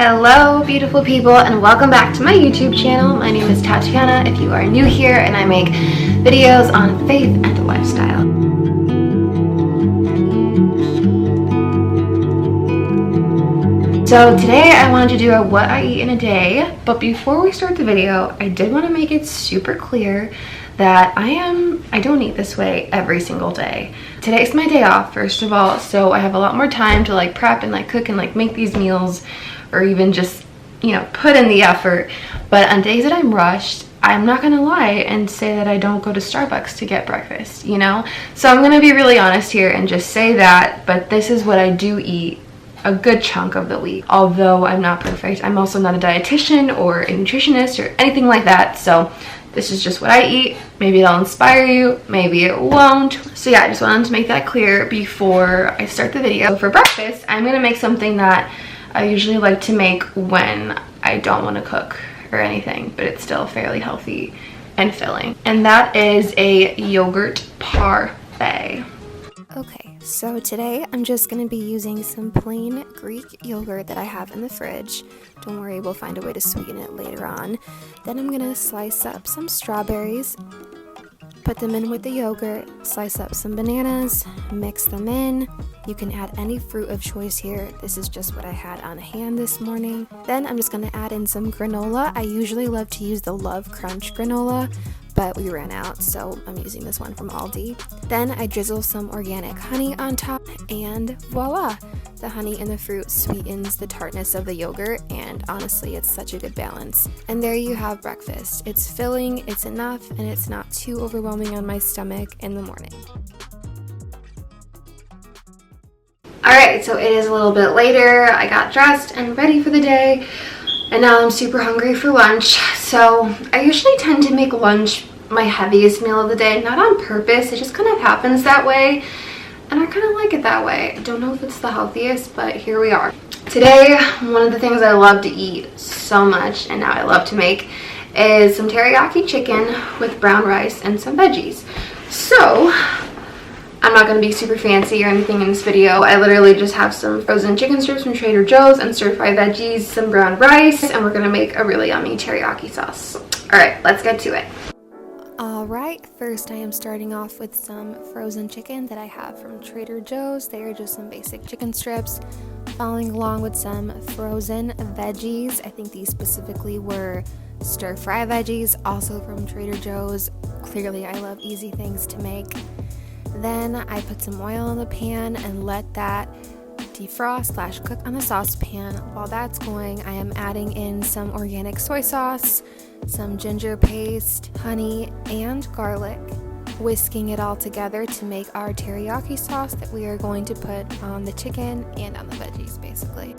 Hello beautiful people and welcome back to my YouTube channel. My name is Tatiana if you are new here, and I make videos on faith and lifestyle. So today I wanted to do a what I eat in a day, but before we start the video, I did want to make it super clear that I don't eat this way every single day. Today's my day off, first of all, so I have a lot more time to like prep and like cook and like make these meals, or even just, you know, put in the effort. But on days that I'm rushed, I'm not gonna lie and say that I don't go to Starbucks to get breakfast, you know? So I'm gonna be really honest here and just say that, but this is what I do eat a good chunk of the week. Although I'm not perfect, I'm also not a dietitian or a nutritionist or anything like that, so this is just what I eat. Maybe it'll inspire you, maybe it won't. So yeah, I just wanted to make that clear before I start the video. For breakfast, I'm gonna make something that I usually like to make when I don't want to cook or anything, but it's still fairly healthy and filling. And that is a yogurt parfait. Okay, so today I'm just going to be using some plain Greek yogurt that I have in the fridge. Don't worry, we'll find a way to sweeten it later on. Then I'm going to slice up some strawberries, put them in with the yogurt, slice up some bananas, mix them in. You can add any fruit of choice here. This is just what I had on hand this morning. Then I'm just going to add in some granola. I usually love to use the Love Crunch granola, but we ran out, so I'm using this one from Aldi. Then I drizzle some organic honey on top, and voila! The honey and the fruit sweetens the tartness of the yogurt, and honestly, it's such a good balance. And there you have breakfast. It's filling, it's enough, and it's not too overwhelming on my stomach in the morning. Alright, so it is a little bit later. I got dressed and ready for the day, and now I'm super hungry for lunch. So I usually tend to make lunch my heaviest meal of the day, not on purpose, it just kind of happens that way, and I kind of like it that way. I don't know if it's the healthiest, but here we are. Today, one of the things I love to eat so much, and now I love to make, is some teriyaki chicken with brown rice and some veggies. So I'm not going to be super fancy or anything in this video. I literally just have some frozen chicken strips from Trader Joe's and stir-fried veggies, some brown rice, and we're going to make a really yummy teriyaki sauce. Alright, let's get to it. Alright, first I am starting off with some frozen chicken that I have from Trader Joe's. They are just some basic chicken strips. Following along with some frozen veggies. I think these specifically were stir-fry veggies, also from Trader Joe's. Clearly I love easy things to make. Then I put some oil in the pan and let that defrost / cook on the saucepan. While that's going, I am adding in some organic soy sauce, some ginger paste, honey, and garlic, whisking it all together to make our teriyaki sauce that we are going to put on the chicken and on the veggies, basically.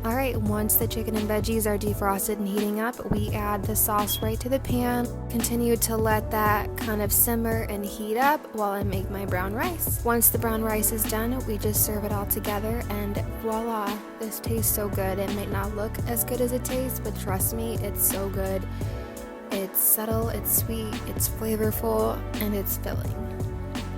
Alright, once the chicken and veggies are defrosted and heating up, we add the sauce right to the pan. Continue to let that kind of simmer and heat up while I make my brown rice. Once the brown rice is done, we just serve it all together, and voila! This tastes so good. It may not look as good as it tastes, but trust me, it's so good. It's subtle, it's sweet, it's flavorful, and it's filling.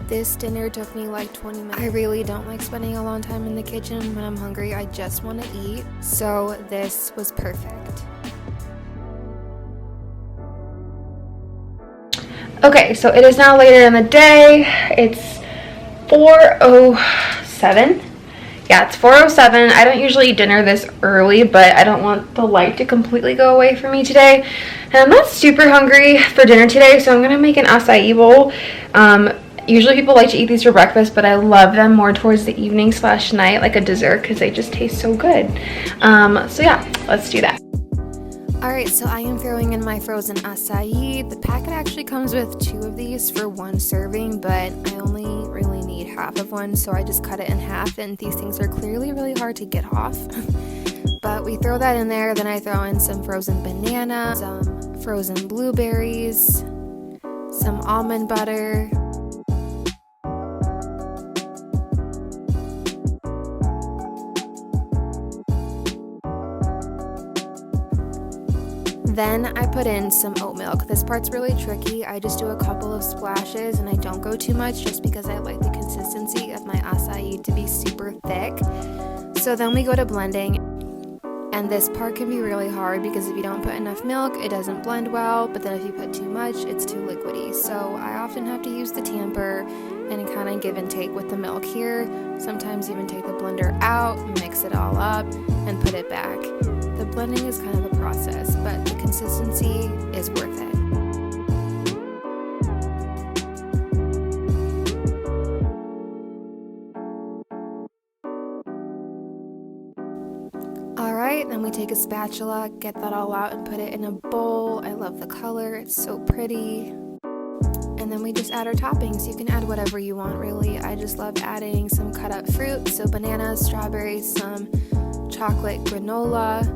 This dinner took me like 20 minutes. I really don't like spending a long time in the kitchen when I'm hungry. I just want to eat. So this was perfect. Okay, so it is now later in the day. It's 4:07. Yeah, it's 4:07. I don't usually eat dinner this early, but I don't want the light to completely go away from me today. And I'm not super hungry for dinner today, so I'm gonna make an acai bowl. Usually people like to eat these for breakfast, but I love them more towards the evening / night, like a dessert, because they just taste so good. So yeah, let's do that. Alright, so I am throwing in my frozen acai. The packet actually comes with 2 of these for 1 serving, but I only really need half of one, so I just cut it in half, and these things are clearly really hard to get off. But we throw that in there, then I throw in some frozen banana, some frozen blueberries, some almond butter, then I put in some oat milk. This part's really tricky. I just do a couple of splashes and I don't go too much just because I like the consistency of my acai to be super thick. So then we go to blending, and this part can be really hard because if you don't put enough milk, it doesn't blend well, but then if you put too much, it's too liquidy. So I often have to use the tamper and kind of give and take with the milk here. Sometimes even take the blender out, mix it all up, and put it back. The blending is kind of a process, but the consistency is worth it. Alright, then we take a spatula, get that all out and put it in a bowl. I love the color, it's so pretty. And then we just add our toppings. You can add whatever you want really. I just love adding some cut up fruit, so bananas, strawberries, some chocolate granola.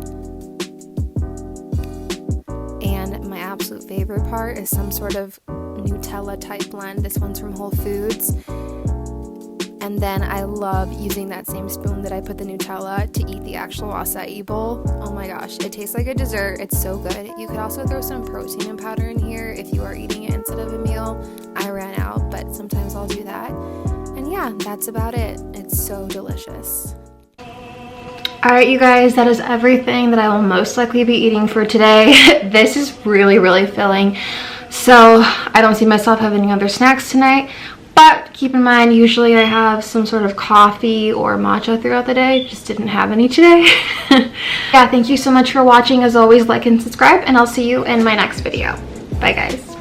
And my absolute favorite part is some sort of Nutella type blend. This one's from Whole Foods. And then I love using that same spoon that I put the Nutella to eat the actual acai bowl. Oh my gosh, it tastes like a dessert. It's so good. You could also throw some protein and powder in here if you are eating it instead of a meal. I ran out, but sometimes I'll do that. And yeah, that's about it. It's so delicious. Alright you guys, that is everything that I will most likely be eating for today. This is really filling. So I don't see myself having any other snacks tonight. But keep in mind, usually I have some sort of coffee or matcha throughout the day. Just didn't have any today. Yeah, thank you so much for watching. As always, like and subscribe, and I'll see you in my next video. Bye guys.